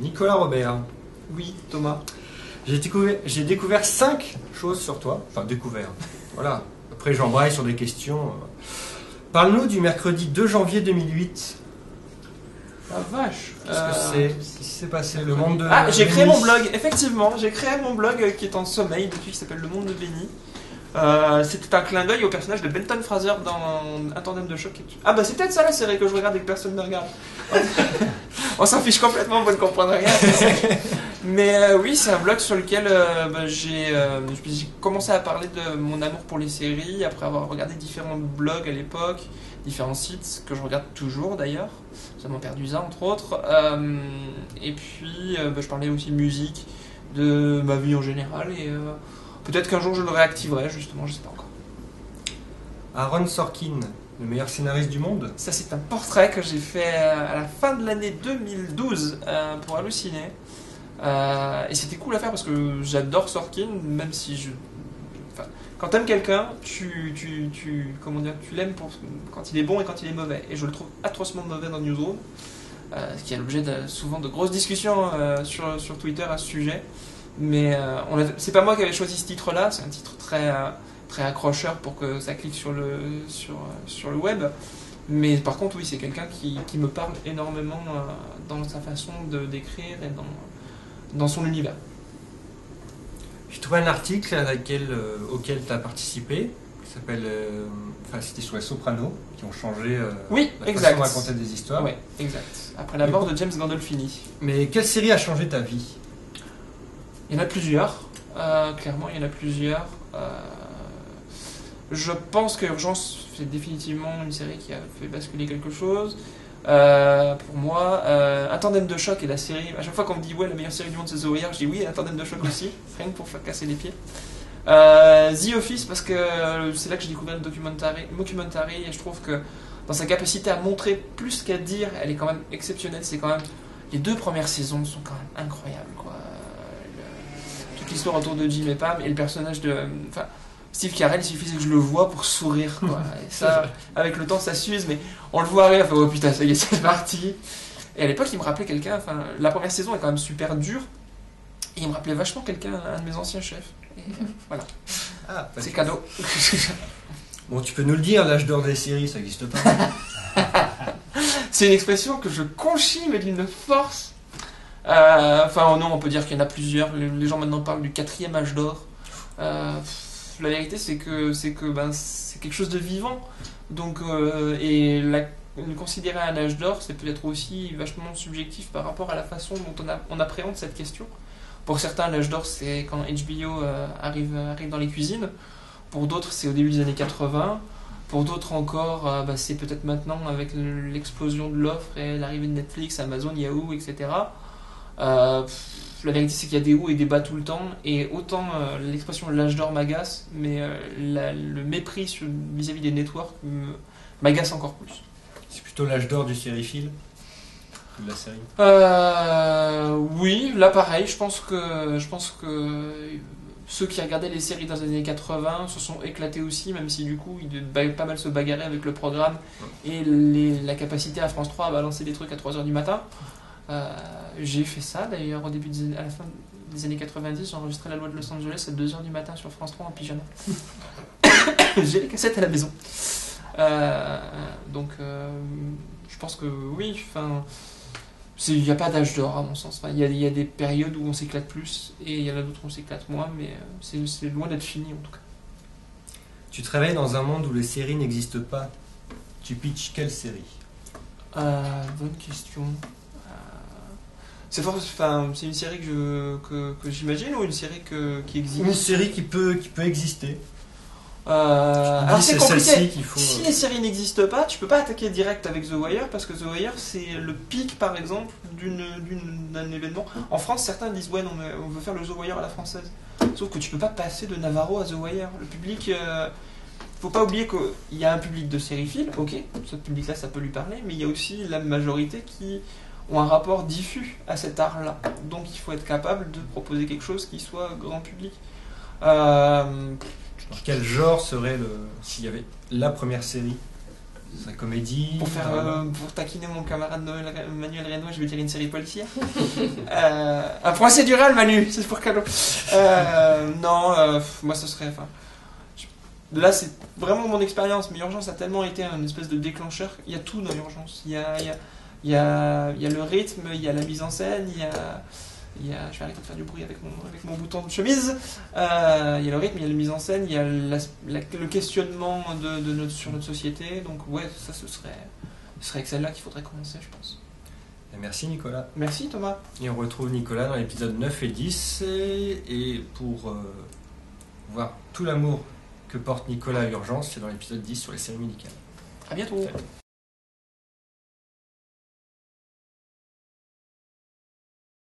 Nicolas Robert, Oui, Thomas. j'ai découvert 5 choses sur toi. Enfin, découvert. Voilà. Après, j'embraye sur des questions. Parle-nous du mercredi 2 janvier 2008. Ah vache. Qu'est-ce que c'est? Qu'est-ce qui s'est passé? Le monde de Ah, j'ai créé Benny. mon blog, effectivement. J'ai créé mon blog qui est en sommeil depuis, qui s'appelle Le Monde de Benny. C'était un clin d'œil au personnage de Benton Fraser dans Un tandem de choc. Ah bah c'est peut-être ça la série que je regarde et que personne ne regarde. On s'en fiche complètement, vous ne comprenez rien. Mais oui, c'est un blog sur lequel j'ai commencé à parler de mon amour pour les séries après avoir regardé différents blogs à l'époque, différents sites que je regarde toujours d'ailleurs, notamment Perdusa entre autres. Et puis je parlais aussi musique, de ma vie en général et peut-être qu'un jour je le réactiverai justement, je sais pas encore. Aaron Sorkin, le meilleur scénariste du monde. Ça c'est un portrait que j'ai fait à la fin de l'année 2012 pour Halluciné. Et c'était cool à faire parce que j'adore Sorkin, même si enfin, quand t'aimes quelqu'un, comment dire, tu l'aimes quand il est bon et quand il est mauvais. Et je le trouve atrocement mauvais dans Newsroom, ce qui est l'objet souvent de grosses discussions sur Twitter à ce sujet. Mais c'est pas moi qui avais choisi ce titre-là, c'est un titre très accrocheur pour que ça clique sur le web. Mais par contre, oui, c'est quelqu'un qui me parle énormément dans sa façon d'écrire et dans son univers. J'ai trouvé un article auquel tu as participé, qui s'appelle. C'était sur les Sopranos, qui ont changé oui, la exact. façon de raconter des histoires. Oui, exact. Après la mort de James Gandolfini. Mais quelle série a changé ta vie? Il y en a plusieurs. Clairement, il y en a plusieurs. Je pense qu'Urgence, c'est définitivement une série qui a fait basculer quelque chose. Pour moi, Un tandem de choc est la série. À chaque fois qu'on me dit ouais, la meilleure série du monde c'est The Wire, je dis oui, Un tandem de choc aussi, rien que pour faire casser les pieds. The Office, parce que c'est là que j'ai découvert le mockumentary et je trouve que dans sa capacité à montrer plus qu'à dire, elle est quand même exceptionnelle. C'est quand même les 2 premières saisons sont quand même incroyables, quoi. Toute l'histoire autour de Jim et Pam et le personnage de Steve Carell, il suffisait que je le vois pour sourire, quoi. Et ça, avec le temps, ça s'use, mais on le voit rire, oh putain, ça y est, c'est parti. Et à l'époque, il me rappelait quelqu'un, la première saison est quand même super dure, et il me rappelait vachement quelqu'un, un de mes anciens chefs. Et voilà. Ah, c'est cadeau. Bon, tu peux nous le dire, l'âge d'or des séries, ça n'existe pas. C'est une expression que je conchis, mais d'une force. Non, on peut dire qu'il y en a plusieurs. Les gens maintenant parlent du 4e âge d'or. La vérité, c'est que c'est quelque chose de vivant. Donc, le considérer un âge d'or, c'est peut-être aussi vachement subjectif par rapport à la façon dont on appréhende cette question. Pour certains, l'âge d'or, c'est quand HBO arrive dans les cuisines. Pour d'autres, c'est au début des années 80. Pour d'autres encore, c'est peut-être maintenant avec l'explosion de l'offre et l'arrivée de Netflix, Amazon, Yahoo, etc. La vérité, c'est qu'il y a des hauts et des bas tout le temps, et autant l'expression l'âge d'or m'agace, mais le mépris vis-à-vis des networks m'agace encore plus. C'est plutôt l'âge d'or du sériephile que de la série. Oui, là pareil, je pense que ceux qui regardaient les séries dans les années 80 se sont éclatés aussi, même si du coup ils devaient pas mal se bagarrer avec le programme et la capacité à France 3 à balancer des trucs à 3h du matin. J'ai fait ça d'ailleurs à la fin des années 90, j'ai enregistré La Loi de Los Angeles à 2h du matin sur France 3 en pyjama. J'ai les cassettes à la maison. Je pense que oui, il n'y a pas d'âge d'or à mon sens. Il y a des périodes où on s'éclate plus et il y en a d'autres où on s'éclate moins, mais c'est loin d'être fini en tout cas. Tu te réveilles dans un monde où les séries n'existent pas. Tu pitches quelle série? Bonne question. C'est une série que j'imagine ou une série qui existe? Une série qui peut exister. Alors c'est compliqué. Faut... Si les séries n'existent pas, tu peux pas attaquer direct avec The Wire parce que The Wire c'est le pic par exemple d'un événement. En France, certains disent ouais non mais on veut faire le The Wire à la française. Sauf que tu peux pas passer de Navarro à The Wire. Le public, faut pas oublier qu'il y a un public de sériphiles, ok, ce public-là ça peut lui parler, mais il y a aussi la majorité qui ont un rapport diffus à cet art-là. Donc il faut être capable de proposer quelque chose qui soit grand public. Quel genre serait s'il y avait la première série Ce serait comédie. Pour taquiner mon camarade Manuel Reynaud, je vais dire une série policière. Un procédural, Manu, c'est pour cadeau. Moi ce serait. Là, c'est vraiment mon expérience, mais Urgence a tellement été un espèce de déclencheur. Il y a tout dans Urgence. Il y a le rythme, il y a la mise en scène, il y a je vais arrêter de faire du bruit avec mon bouton de chemise. Il y a le rythme, il y a la mise en scène, il y a le questionnement sur notre société. Donc ouais, ça ce serait avec celle-là qu'il faudrait commencer, je pense. Et merci Nicolas. Merci Thomas. Et on retrouve Nicolas dans l'épisode 9 et 10. Et pour voir tout l'amour que porte Nicolas à Urgence, c'est dans l'épisode 10 sur les séries médicales. À bientôt. Salut.